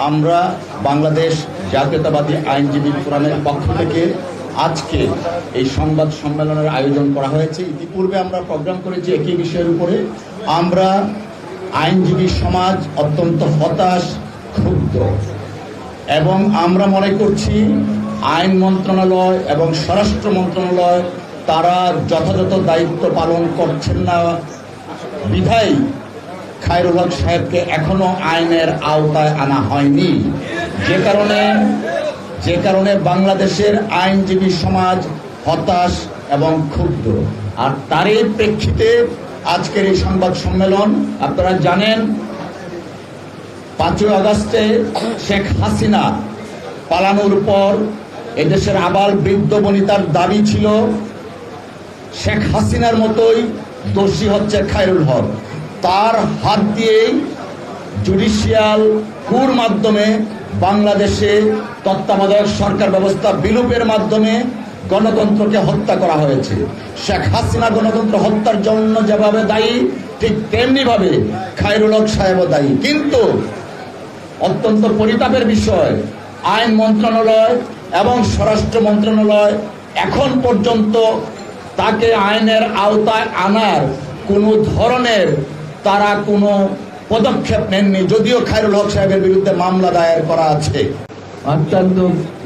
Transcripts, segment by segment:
আমরা বাংলাদেশ জাতীয়তাবাদী আইনজীবী ফোরামের পক্ষ থেকে আজকে এই সংবাদ সম্মেলনের আয়োজন করা হয়েছে। ইতিপূর্বে আমরা প্রোগ্রাম করেছি একই বিষয়ের উপরে। আমরা আইনজীবী সমাজ অত্যন্ত হতাশ, ক্ষুব্ধ এবং আমরা মনে করছি আইন মন্ত্রণালয় এবং স্বরাষ্ট্র মন্ত্রণালয় তারা যথাযথ দায়িত্ব পালন করছেন না বিধায় খায়রুল হক সাহেবকে এখনো আইনের আওতায় আনা হয়নি, যে কারণে বাংলাদেশের আইনজীবী সমাজ হতাশ এবং ক্ষুব্ধ। আর তারই প্রেক্ষিতে আজকের এই সংবাদ সম্মেলন। আপনারা জানেন 5 আগস্টে শেখ হাসিনা পালানোর পর এদেশের আবাল বৃদ্ধ বনিতার দাবি ছিল শেখ হাসিনার মতোই দোষী হচ্ছে খায়রুল হক। তার হাত দিয়েই জুডিশিয়াল কুর মাধ্যমে বাংলাদেশে তত্ত্বাবধায়ক সরকার ব্যবস্থা বিলোপের মাধ্যমে গণতন্ত্রকে হত্যা করা হয়েছে। শেখ হাসিনা গণতন্ত্র হত্যার জন্য যেভাবে দায়ী, ঠিক তেমনিভাবে খায়রুল হক সাহেবও দায়ী। কিন্তু অত্যন্ত পরিতাপের বিষয়, আইন মন্ত্রণালয় এবং স্বরাষ্ট্র মন্ত্রণালয় এখন পর্যন্ত তাকে আইনের আওতায় আনার কোনো ধরনের তারা কোনো পদক্ষেপ নেননি, যদিও খায়রুল হক সাহেবের বিরুদ্ধে মামলা দায়ের করা আছে। অত্যন্ত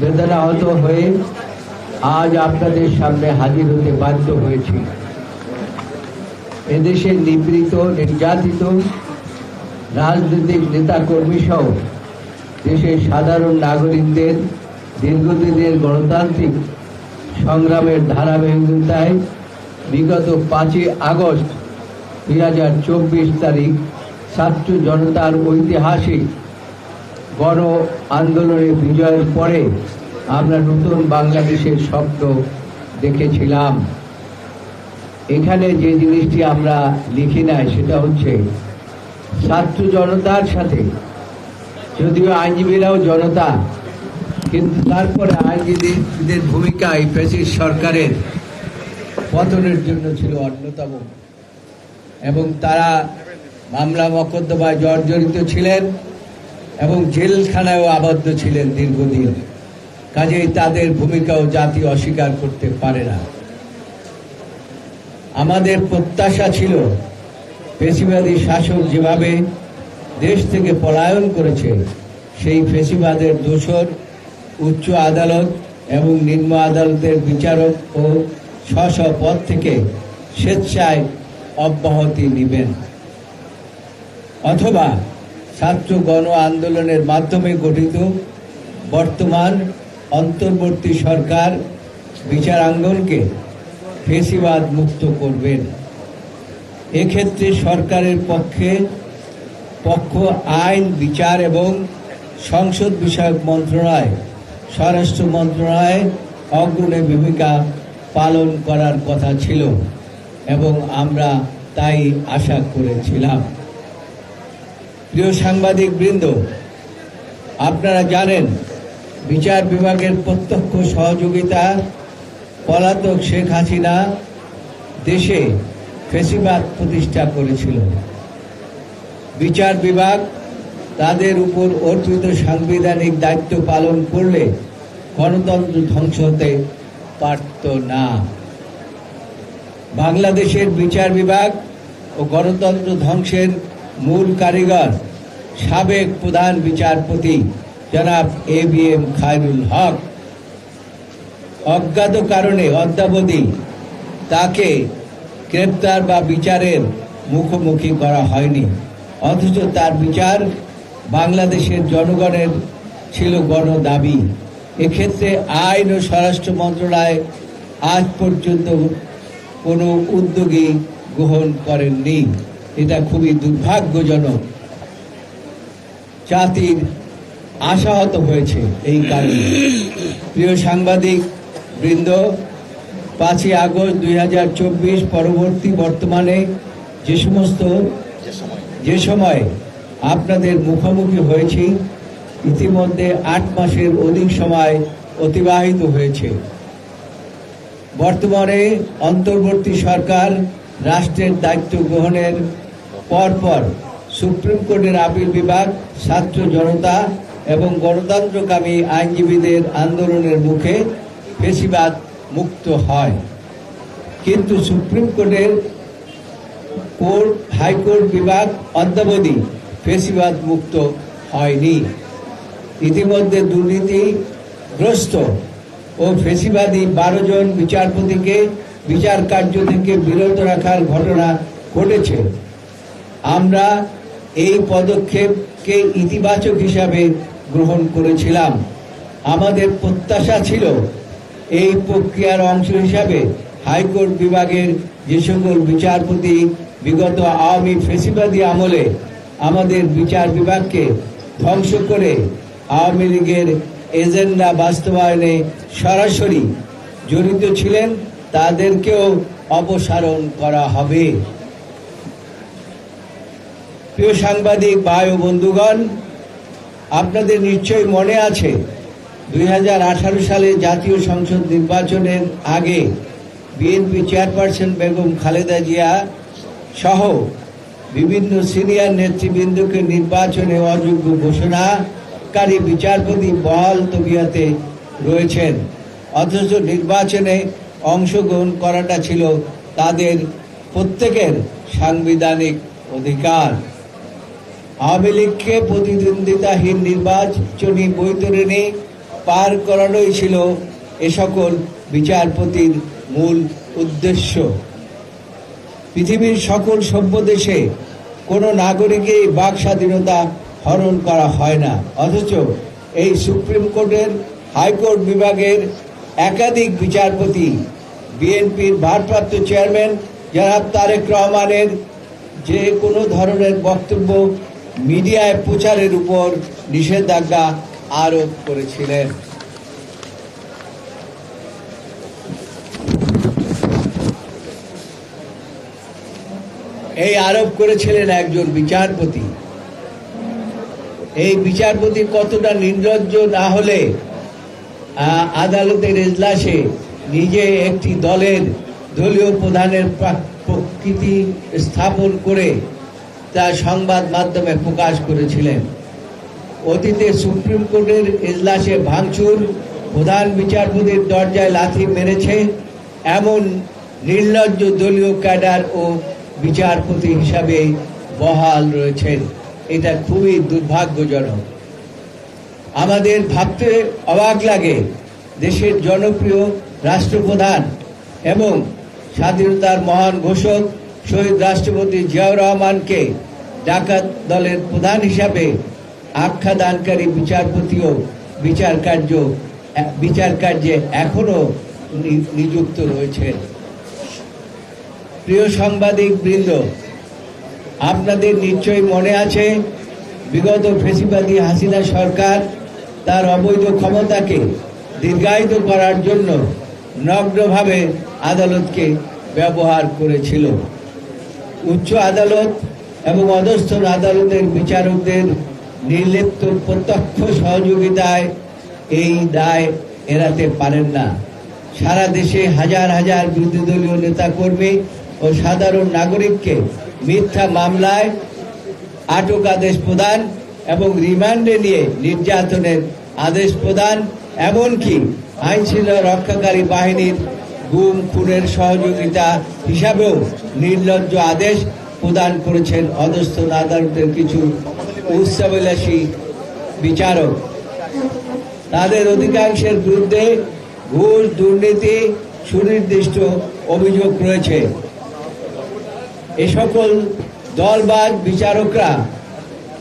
বেদনাহত হয়ে আজ আপনাদের সামনে হাজির হতে বাধ্য হয়েছি। এদেশের নিপীড়িত, নির্যাতিত রাজনৈতিক নেতাকর্মী সহ দেশের সাধারণ নাগরিকদের দীর্ঘদিনের গণতান্ত্রিক সংগ্রামের ধারাবাহিকতায় বিগত 5 আগস্ট 2024 তারিখ ছাত্র জনতার ঐতিহাসিক গণ আন্দোলনের বিজয়ের পরে আমরা নতুন বাংলাদেশের স্বপ্ন দেখেছিলাম। এখানে যে জিনিসটি আমরা লিখি নাই সেটা হচ্ছে ছাত্র জনতার সাথে, যদিও আইনজীবীরাও জনতা, কিন্তু তারপরে আইনজীবীদের ভূমিকা এই ফ্যাসিস্ট সরকারের পতনের জন্য ছিল অন্যতম, এবং তারা মামলা মকদ্দমায় জর্জরিত ছিলেন এবং জেলখানায়ও আবদ্ধ ছিলেন দীর্ঘদিন। কাজেই তাদের ভূমিকাও জাতি অস্বীকার করতে পারে না। আমাদের প্রত্যাশা ছিল ফ্যাসিবাদী শাসক যেভাবে দেশ থেকে পলায়ন করেছে, সেই ফ্যাসিবাদের দোষর উচ্চ আদালত এবং নিম্ন আদালতের বিচারক ও স্ব পদ থেকে স্বেচ্ছায় অব্যাহতি নেবেন, অথবা ছাত্র গণ আন্দোলনের মাধ্যমে গঠিত বর্তমান অন্তর্বর্তী সরকার বিচারাঙ্গনকে ফ্যাসিবাদ মুক্ত করবেন। এক্ষেত্রে সরকারের পক্ষ আইন, বিচার এবং সংসদ বিষয়ক মন্ত্রণালয়, স্বরাষ্ট্র মন্ত্রণালয় অগ্রণী ভূমিকা পালন করার কথা ছিল এবং আমরা তাই আশা করেছিলাম। প্রিয় সাংবাদিক বৃন্দ, আপনারা জানেন বিচার বিভাগের প্রত্যক্ষ সহযোগিতা পলাতক শেখ হাসিনা দেশে ফ্যাসিবাদ প্রতিষ্ঠা করেছিল। বিচার বিভাগ তাদের উপর অর্পিত সাংবিধানিক দায়িত্ব পালন করলে গণতন্ত্র ধ্বংস হতে পারত না। বাংলাদেশের বিচার বিভাগ ও গণতন্ত্র ধ্বংসের মূল কারিগর সাবেক প্রধান বিচারপতি জনাব ABM খায়রুল হক। অজ্ঞাত কারণে অদ্যাবধি তাকে গ্রেপ্তার বা বিচারের মুখোমুখি করা হয়নি, অথচ তার বিচার বাংলাদেশের জনগণের ছিল গণদাবি। এক্ষেত্রে আইন ও স্বরাষ্ট্র মন্ত্রণালয় আজ পর্যন্ত কোনো উদ্যোগই গ্রহণ করেননি। এটা খুবই দুর্ভাগ্যজনক। জাতির আশাহত হয়েছে এই কারণে। প্রিয় সাংবাদিক বৃন্দ, 5 আগস্ট 2024 পরবর্তী বর্তমানে যে সময় আপনাদের মুখোমুখি হয়েছি, ইতিমধ্যে 8 মাসের অধিক সময় অতিবাহিত হয়েছে। বর্তমানে অন্তর্বর্তী সরকার রাষ্ট্রের দায়িত্ব গ্রহণের পরপর সুপ্রিম কোর্টের আপিল বিভাগ, ছাত্র জনতা এবং গণতন্ত্রকামী আইনজীবীদের আন্দোলনের মুখে ফেসিবাদ মুক্ত হয়। কিন্তু সুপ্রিম কোর্টের হাইকোর্ট বিভাগ অদ্যাবধি ফেসিবাদ মুক্ত হয়নি। ইতিমধ্যে দুর্নীতিগ্রস্ত ও ফেসিবাদী 12 জন বিচারপতিকে বিচার কার্য থেকে বিরত রাখার ঘটনা ঘটেছে। আমরা এই পদক্ষেপকে ইতিবাচক হিসাবে গ্রহণ করেছিলাম। আমাদের প্রত্যাশা ছিল এই প্রক্রিয়ার অংশ হিসাবে হাইকোর্ট বিভাগের যে সকল বিচারপতি বিগত আওয়ামী ফেসিবাদী আমলে আমাদের বিচার বিভাগকে ধ্বংস করে আওয়ামী লীগের এজেন্ডা বাস্তবায়নে সরাসরি জড়িত ছিলেন তাদেরকেও অপসারণ করা হবে। প্রিয় সাংবাদিক ভাই ও বন্ধুগণ, আপনাদের নিশ্চয়ই মনে আছে 2018 সালে জাতীয় সংসদ নির্বাচনের আগে বিএনপি চেয়ারপারসন বেগম খালেদা জিয়া সহ বিভিন্ন সিনিয়র নেতৃবৃন্দকে নির্বাচনে অযোগ্য ঘোষণাকারী বিচারপতি বহাল তবিয়তে রয়েছেন, অথচ নির্বাচনে অংশগ্রহণ করাটা ছিল তাদের প্রত্যেকের সাংবিধানিক অধিকার। আওয়ামী লীগকে প্রতিদ্বন্দ্বিতাহীন নির্বাচনী বৈতরণী পার করানোই ছিল এ সকল বিচারপতির মূল উদ্দেশ্য। পৃথিবীর সকল সভ্য দেশে কোনো নাগরিকের বাক স্বাধীনতা হরণ করা হয় না, অথচ এই সুপ্রিম কোর্টের হাইকোর্ট বিভাগের একাধিক বিচারপতি বিএনপির ভারপ্রাপ্ত চেয়ারম্যান জনাব তারেক রহমানের যে কোনো ধরনের বক্তব্য মিডিয়ায় প্রচারের উপর নিষেধাজ্ঞা আরোপ করেছিলেন। এই আরোপ করেছিলেন একজন বিচারপতি। এই বিচারপতি কতটা নির্লজ্জ না হলে আদালতের এজলাসে নিজে একটি দলীয় প্রধানের প্রকৃতি স্থাপন করে তা সংবাদ মাধ্যমে প্রকাশ করেছিলেন। অতীতে সুপ্রিম কোর্টের এজলাসে ভাঙচুর, প্রধান বিচারপতির দরজায় লাথি মেরেছে এমন নির্লজ্জ দলীয় ক্যাডার ও বিচারপতি হিসাবে বহাল রয়েছেন। এটা খুবই দুর্ভাগ্যজনক। আমাদের ভাবতে অবাক লাগে, দেশের জনপ্রিয় রাষ্ট্রপ্রধান এবং স্বাধীনতার মহান ঘোষক শহীদ রাষ্ট্রপতি জিয়াউর রহমানকে ডাকাত দলের প্রধান হিসাবে আখ্যাদানকারী বিচারপতিও বিচার কার্যে এখনো নিযুক্ত রয়েছেন। প্রিয় সাংবাদিক বৃন্দ, আপনাদের নিশ্চয়ই মনে আছে বিগত ফেসিবাদী হাসিনা সরকার তার অবৈধ ক্ষমতাকে দীর্ঘায়িত করার জন্য নগ্নভাবে আদালতকে ব্যবহার করেছিল। উচ্চ আদালত এবং অধস্তন আদালতের বিচারকদের নির্লিপ্ত প্রত্যক্ষ সহযোগিতায় এই দায় এড়াতে পারেন না। সারা দেশে হাজার হাজার বিরোধী দলীয় নেতাকর্মী ও সাধারণ নাগরিককে মিথ্যা মামলায় আটক আদেশ প্রদান এবং রিমান্ডে নিয়ে নির্যাতনের আদেশ প্রদান, এমনকি আইনশৃঙ্খলা রক্ষাকারী বাহিনীর গুম খুনের সহযোগিতা হিসাবেও নির্লজ্জ আদেশ প্রদান করেছেন অধস্তন আদালতের কিছু উচ্চাভিলাষী বিচারক। তাদের অধিকাংশের বিরুদ্ধে ঘুষ, দুর্নীতি, সুনির্দিষ্ট অভিযোগ রয়েছে। এ সকল দলবাজ বিচারকরা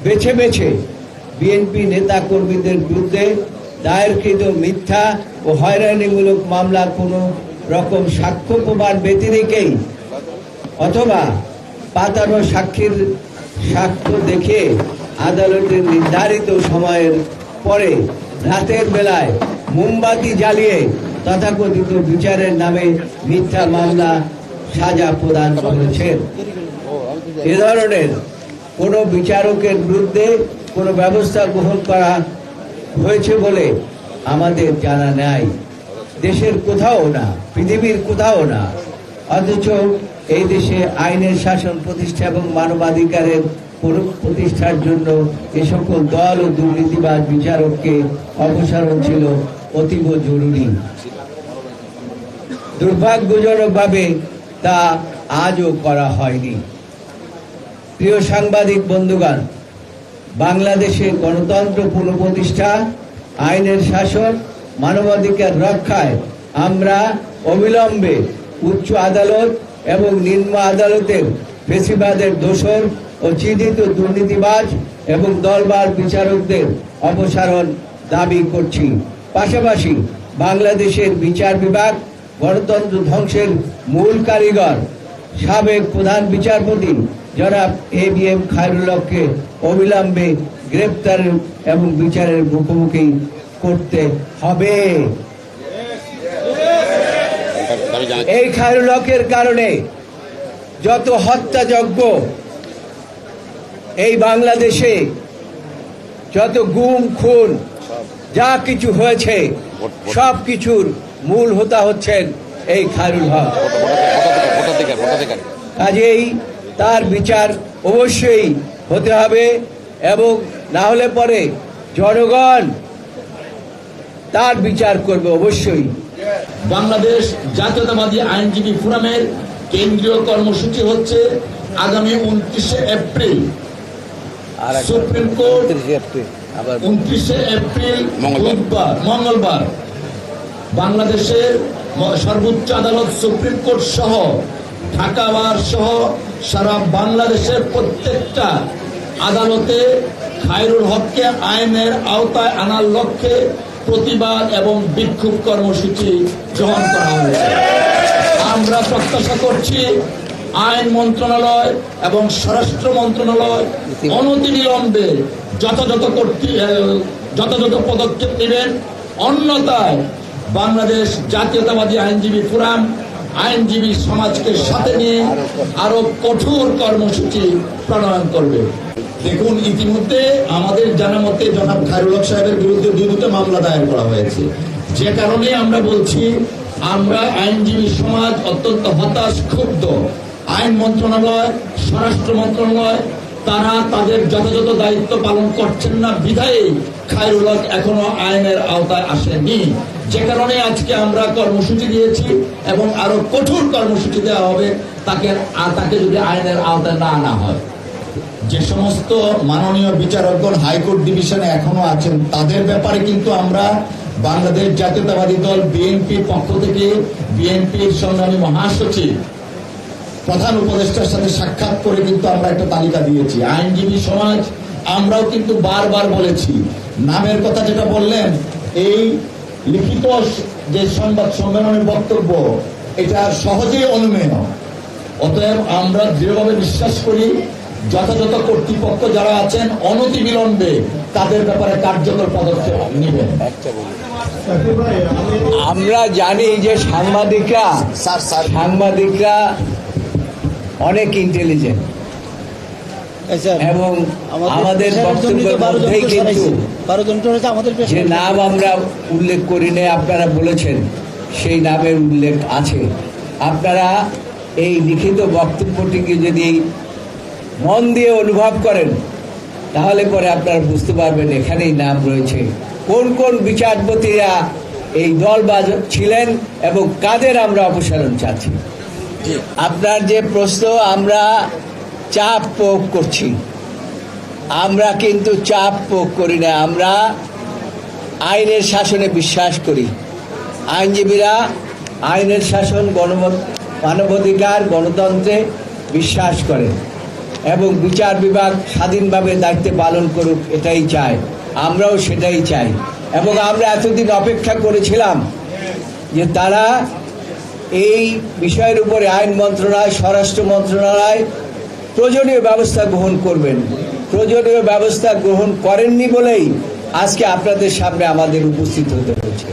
বেছে বেছে বিএনপি নেতা কর্মীদের বিরুদ্ধে দায়েরকৃত মিথ্যা ও হয়রানিমূলক মামলা কোনো রকম সাক্ষ্য প্রমাণ ব্যতিরেকেই অথবা পাতানো সাক্ষীর সাক্ষ্য দেখে আদালতের নির্ধারিত সময়ের পরে রাতের বেলায় মোমবাতি জ্বালিয়ে তথাকথিত বিচারের নামে মিথ্যা মামলা সাজা প্রদান করেছেন। এ ধরনের কোনো বিচারকের বিরুদ্ধে কোনো ব্যবস্থা গ্রহণ করা হয়েছে বলে আমাদের জানা নাই। দেশের কোথাও না, পৃথিবীর কোথাও না। অথচ এই দেশে আইনের শাসন প্রতিষ্ঠা এবং মানবাধিকারের প্রতিষ্ঠার জন্য এ সকল দল ও দুর্নীতিবাজ বিচারককে অপসারণ ছিল অতীব জরুরি। দুর্ভাগ্যজনকভাবে তা আজও করা হয়নি। প্রিয় সাংবাদিক বন্ধুগণ, বাংলাদেশে গণতন্ত্র পুনঃপ্রতিষ্ঠা, আইনের শাসন, মানবাধিকার রক্ষায় আমরা অবিলম্বে উচ্চ আদালত এবং নিম্ন আদালতের ফেসিবাদের দোষর ও চিহ্নিত দুর্নীতিবাজ এবং দলবার বিচারকদের অপসারণ দাবি করছি। পাশাপাশি বাংলাদেশের বিচার বিভাগ গণতন্ত্র ধ্বংসের মূল কারিগর সাবেক প্রধান বিচারপতি জনাব ABM খায়রুল হককে অবিলম্বে গ্রেপ্তার এবং বিচারের মুখোমুখি করতে হবে। এই খায়রুল হকের কারণে যত হত্যাযজ্ঞ এই বাংলাদেশে, যত গুম খুন যা কিছু হয়েছে, সব কিছুর মূল হোতা হচ্ছেন এই খায়রুল হক। কাজেই তার বিচার অবশ্যই হতে হবে, এবং না হলে পরে জনগণ তার বিচার করবে অবশ্যই। বাংলাদেশ জাতীয়তাবাদী আইনজীবী ফোরামের কেন্দ্রীয় কর্মসূচি হচ্ছে আগামী 29শে এপ্রিল সুপ্রিম কোর্ট, 29শে এপ্রিল মঙ্গলবার বাংলাদেশের সর্বোচ্চ আদালত সুপ্রিম কোর্ট সহ ঢাকা বার সহ সারা বাংলাদেশের প্রত্যেকটা আদালতে খায়রুল হককে আইনের আওতায় আনার লক্ষ্যে প্রতিবাদ এবং বিক্ষোভ কর্মসূচি গ্রহণ করা হয়েছে। আমরা প্রত্যাশা করছি আইন মন্ত্রণালয় এবং স্বরাষ্ট্র মন্ত্রণালয় অনতিবিলম্বে যথাযথ পদক্ষেপ নেবেন। অন্যথায় বাংলাদেশ জাতীয়তাবাদী আইনজীবী ফোরাম আইনজীবী সমাজকে সাথে নিয়ে আরো কঠোর কর্মসূচি প্রণয়ন করবে। দেখুন, ইতিমধ্যে আমাদের জানা মতে জনাব খায়রুল হক সাহেবের বিরুদ্ধে দুটো মামলা দায়ের করা হয়েছে, যে কারণে আমরা বলছি আমরা আইনজীবী সমাজ অত্যন্ত হতাশ, ক্ষুব্ধ। আইন মন্ত্রণালয়, স্বরাষ্ট্র মন্ত্রণালয় তারা তাদের যথাযথ দায়িত্ব পালন করছেন না বিধায় খায়রুল হক এখনো আইনের আওতায় আসেনি, যে কারণে আজকে আমরা কর্মসূচি দিয়েছি এবং আরো কঠোর কর্মসূচি দেওয়া হবে তাকে যদি আইনের আওতায় না আনা হয়। যে সমস্ত মাননীয় বিচারকগণ হাইকোর্ট ডিভিশনে এখনো আছেন তাদের ব্যাপারে কিন্তু আমরা বাংলাদেশ জাতীয়তাবাদী দল বিএনপির পক্ষ থেকে বিএনপির সংগ্রামী মহাসচিব প্রধান উপদেষ্টার সাথে সাক্ষাৎ করে কিন্তু আমরা একটা তালিকা দিয়েছি। আইনজীবী সমাজ আমরাও কিন্তু বারবার বলেছি, নামের কথা যেটা বললেন, এই লিখিত যে সংবাদ সম্মেলনের বক্তব্য এটা সহজেই অনুমেয়। অতএব আমরা দৃঢ়ভাবে বিশ্বাস করি যথাযথ কর্তৃপক্ষ যারা আছেন অনতিবিলম্বে তাদের ব্যাপারে কার্যকর পদক্ষেপ নেবেন। আমরা জানি যে সাংবাদিকরা অনেক ইন্টেলিজেন্ট এবং আমাদের বক্তব্যের মধ্যেই কিন্তু যে নাম আমরা উল্লেখ করি না আপনারা বলেছেন সেই নামের উল্লেখ আছে। আপনারা এই লিখিত বক্তব্যটিকে যদি মন দিয়ে অনুভব করেন তাহলে পরে আপনারা বুঝতে পারবেন এখানেই নাম রয়েছে কোন কোন বিচারপতিরা এই দলবাজ ছিলেন এবং কাদের আমরা অপসারণ চাচ্ছি। আপনার যে প্রশ্ন, আমরা চাপ প্রয়োগ করছি, আমরা কিন্তু চাপ প্রয়োগ করি না। আমরা আইনের শাসনে বিশ্বাস করি। আইনজীবীরা আইনের শাসন, মানবাধিকার, গণতন্ত্রে বিশ্বাস করে এবং বিচার বিভাগ স্বাধীনভাবে দায়িত্ব পালন করুক, এটাই চায়। আমরাও সেটাই চাই এবং আমরা এতদিন অপেক্ষা করেছিলাম যে তারা এই বিষয়ের উপরে আইন মন্ত্রণালয়, স্বরাষ্ট্র মন্ত্রণালয় প্রয়োজনীয় ব্যবস্থা গ্রহণ করবেন। প্রয়োজনীয় ব্যবস্থা গ্রহণ করেননি বলেই আজকে আপনাদের সামনে আমাদের উপস্থিত হতে হচ্ছে।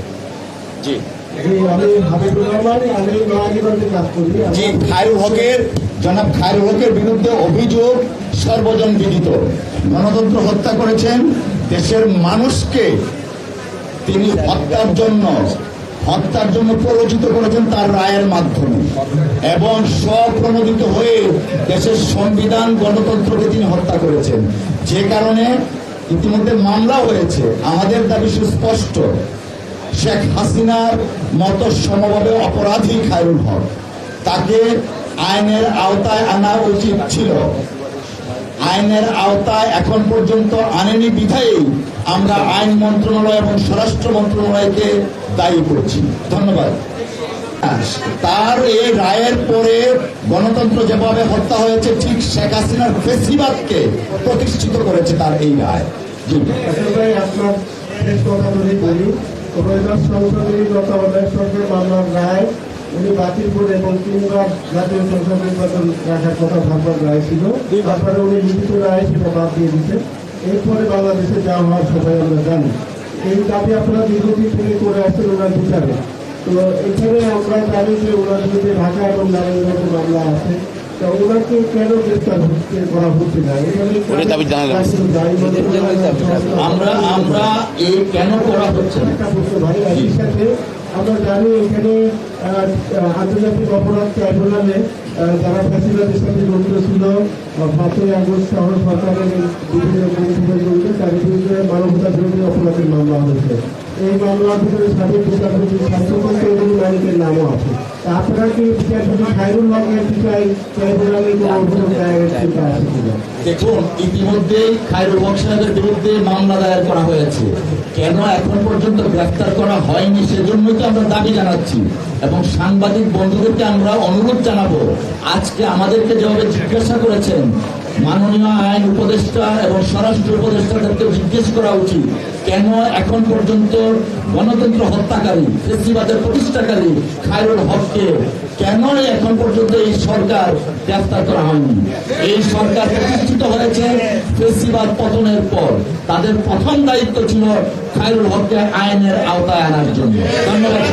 জনাব খায়রুল হকের বিরুদ্ধে অভিযোগ সর্বজন বিদিত। গণতন্ত্র হত্যা করেছেন, দেশের মানুষকে তিনি হত্যার জন্য হত্যার জন্য প্ররোচিত করেছেন তার রায়ের মাধ্যমে, এবং স্বপ্রণোদিত হয়ে দেশের সংবিধান গণতন্ত্রকে তিনি হত্যা করেছেন, যে কারণে ইতিমধ্যে মামলা হয়েছে। আমাদের দাবি সুস্পষ্ট, শেখ হাসিনার মতো সমভাবে অপরাধী খায়রুল হক, তাকে আইনের আওতায় আনা উচিত ছিল। আইনের আওতায় এখন পর্যন্ত আনেনি বিধায়ী আমরা আইন মন্ত্রণালয় এবং স্বরাষ্ট্র মন্ত্রণালয়কে দায়ী করছি। ধন্যবাদ। তার এই রায়ের পরে গণতন্ত্র যেভাবে হত্যা হয়েছে, ঠিক শেখ হাসিনার ফেসিবাদকে প্রতিষ্ঠিত করেছে তার এই রায়। জি ভাই, আপনার শেষ কথা যদি বলি, ত্রয়োদশ সংসদীয় তত্ত্বাবধায়ক সরকার মামলার রায় উনি বাতিল করে এবং 3 বার জাতীয় সংসদ নির্বাচন রাখার কথা ভাববার রায় ছিল, তারপরে উনি লিখিত রায় সেটা বাদ দিয়ে দিতে। এরপরে বাংলাদেশে যা হওয়ার সবাই আমরা জানি। এই দাবি আপনারা দীর্ঘদিন থেকে করে আসছেন ওনার বিচারে। তো এখানে আমরা জানি যে ওনার বিরুদ্ধে ঢাকা এবং নারায়ণগঞ্জে মামলা আছে, তা ওনাকে কেন গ্রেফতার করা হচ্ছে না? আমরা এই কেন করা হচ্ছে না ভাই, একই সাথে আমরা জানি এখানে আন্তর্জাতিক অপরাধ ট্রাইব্যুনালে যারা ফ্যাসিলিটির সাথে জড়িত ছিল, 5ই আগস্ট শহর সরকারের বিভিন্ন কর্মীদের জড়িত, তার বিরুদ্ধে মানবতা বিরোধী অপরাধের মামলা হয়েছে। এই মামলার ভিতরে সাবেক বিচারপতি শান্তকুমার চৌধুরী মালিকের নামও আছে। আপনারা কি বিচারপতি খায়রুল হকের বিচার ট্রাইব্যুনালে কোনো অভিযোগ দায়েরের চিন্তা আছে কিনা? দেখুন, ইতিমধ্যে খায়রুল হক সাহেবের বিরুদ্ধে মামলা দায়ের করা হয়েছে, কেন এখন পর্যন্ত গ্রেফতার করা হয়নি সেজন্যই তো আমরা দাবি জানাচ্ছি। এবং সাংবাদিক বন্ধুদেরকে আমরা অনুরোধ জানাবো, আজকে আমাদেরকে যেভাবে জিজ্ঞাসা করেছেন, মাননীয় আইন উপদেষ্টা এবং স্বরাষ্ট্র উপদেষ্টাদেরকে জিজ্ঞেস করা উচিত, কেন এখন পর্যন্ত গণতন্ত্র হত্যাকারী ফেসিবাদের প্রতিষ্ঠাকারী খায়রুল হককে কেন এখন পর্যন্ত এই সরকার গ্রেফতার করা হয়নি। এই সরকার প্রতিষ্ঠিত হয়েছে ফেসিবাদ পতনের পর, তাদের প্রথম দায়িত্ব ছিল খায়রুল হককে আইনের আওতায় আনার জন্য। ধন্যবাদ।